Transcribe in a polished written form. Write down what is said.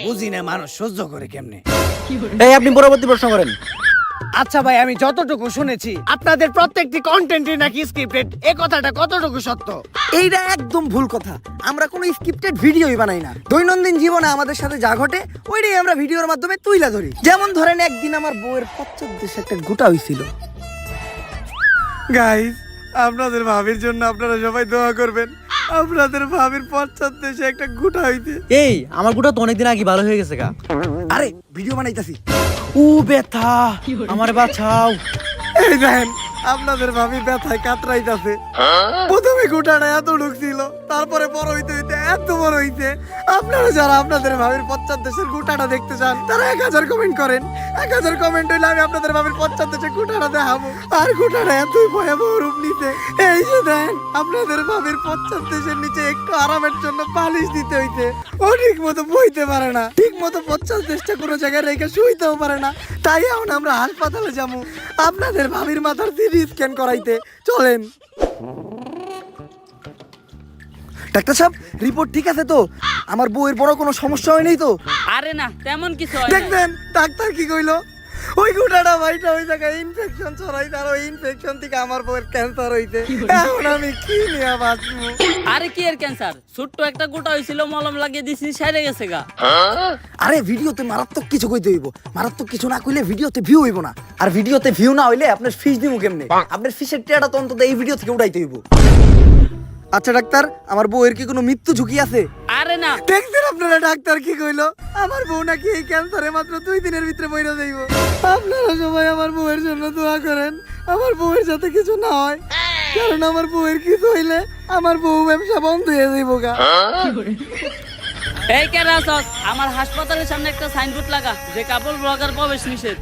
বুঝি না মানুষ সহ্য করে কেমনে। এই আপনি পরবর্তী প্রশ্ন করেন। আচ্ছা ভাই, আমি যতটুকু শুনেছি আপনাদের প্রত্যেকটি কন্টেন্টই নাকি স্ক্রিপ্টেড, এই কথাটা কতটুকু সত্য? এইটা একদম ভুল কথা। আমরা কোনো স্ক্রিপ্টেড ভিডিওই বানাই না। দৈনন্দিন জীবনে আমাদের সাথে যা ঘটে ওইটাই আমরা ভিডিওর মাধ্যমে তুইলা ধরি। যেমন ধরেন একদিন আমার বউয়ের পশ্চাৎদেশে একটা গোটা হইছিল। গাইস, আপনাদের ভাবির জন্য আপনারা সবাই দোয়া করবেন। আপনাদের ভাবির পশ্চাৎদেশে একটা গোটা হইতে। এই আমার গুটা তো অনেকদিন আগে ভালো হয়ে গেছে গা। আরে ভিডিও বানাইতাছি। ও ব্যথা, আমারে বাঁচাও। এই দেখেন আপনাদের ভাবি ব্যথায় কাতরাইতাছে। প্রথমে গোটাটা এত ঢুকছিল, তারপরে বড় হইতে হইতে এত বড় হইতে। আপনারা যারা আপনাদের ভাবির পশ্চাৎদেশের গোটাটা দেখতে চান তারা 1000 কমেন্ট করেন। 1000 কমেন্ট হইলে আমি আপনাদের ভাবির পশ্চাৎদেশের গোটাটা দেখাবো। আর গোটাটা এতই ভয়াবহ রূপ নিতে, এই যে দেখেন আপনাদের ভাবির পশ্চাৎদেশের নিচে একটু আরামের জন্য পালিশ দিতে হইতে। ও ঠিক মতো বইতে পারে না, ঠিক মতো পশ্চাৎদেশটা কোনো জায়গায় রেখে শুইতেও পারে না। তাই এখন আমরা হাসপাতালে যাবো আপনাদের ভাবির মাথার সিটি স্ক্যান করাইতে। চলেন। ডাক্তার সাহেব, রিপোর্ট ঠিক আছে তো? আমার বউয়ের বড় কোনো সমস্যা হয় নাই তো? আরে না, তেমন কিছু হয় না। দেখবেন ডাক্তার কি কইলো? ওই গোটাটা ভাইটা ওই জায়গায় ইনফেকশন ছড়াইতে, আর ওই ইনফেকশন থেকে আমার বউয়ের ক্যান্সার হইতে। এখন আমি কি নিয়ে বাঁচবো? আরে কি এর ক্যান্সার? ছোট্ট একটা গোটা হইছিল, মলম লাগিয়ে দিছি, সেরে গেছে গা। আরে ভিডিওতে মারাত্মক কিছু কইতে হইব। মারাত্মক কিছু না কইলে ভিডিওতে ভিউ হইব না। আর ভিডিওতে ভিউ না হইলে আপনার ফিস দিমু কেমনে? আপনার ফিসের টিয়াটা তো অন্তত এই ভিডিও থেকে উঠাইতে হইব। আচ্ছা ডাক্তার, আমার বউয়ের কি কোনো মৃত্যু ঝুঁকি আছে? আরে না। দেখছেন আপনারা ডাক্তার কি কইলো? আমার বউ নাকি এই ক্যান্সারে মাত্র 2 দিনের ভিতরে মইরা যাইব। আপনারা সবাই আমার বউয়ের জন্য দোয়া করেন, আমার বউয়ের যাতে কিছু না হয়। কারণ আমার বউয়ের কিছু হইলে আমার বউ ব্যবসা বন্ধ হয়ে যাইব গা। এই কেরাস, আমার হাসপাতালের সামনে একটা সাইনবোর্ড লাগা যে কাপড় ব্লগার প্রবেশ নিষেধ।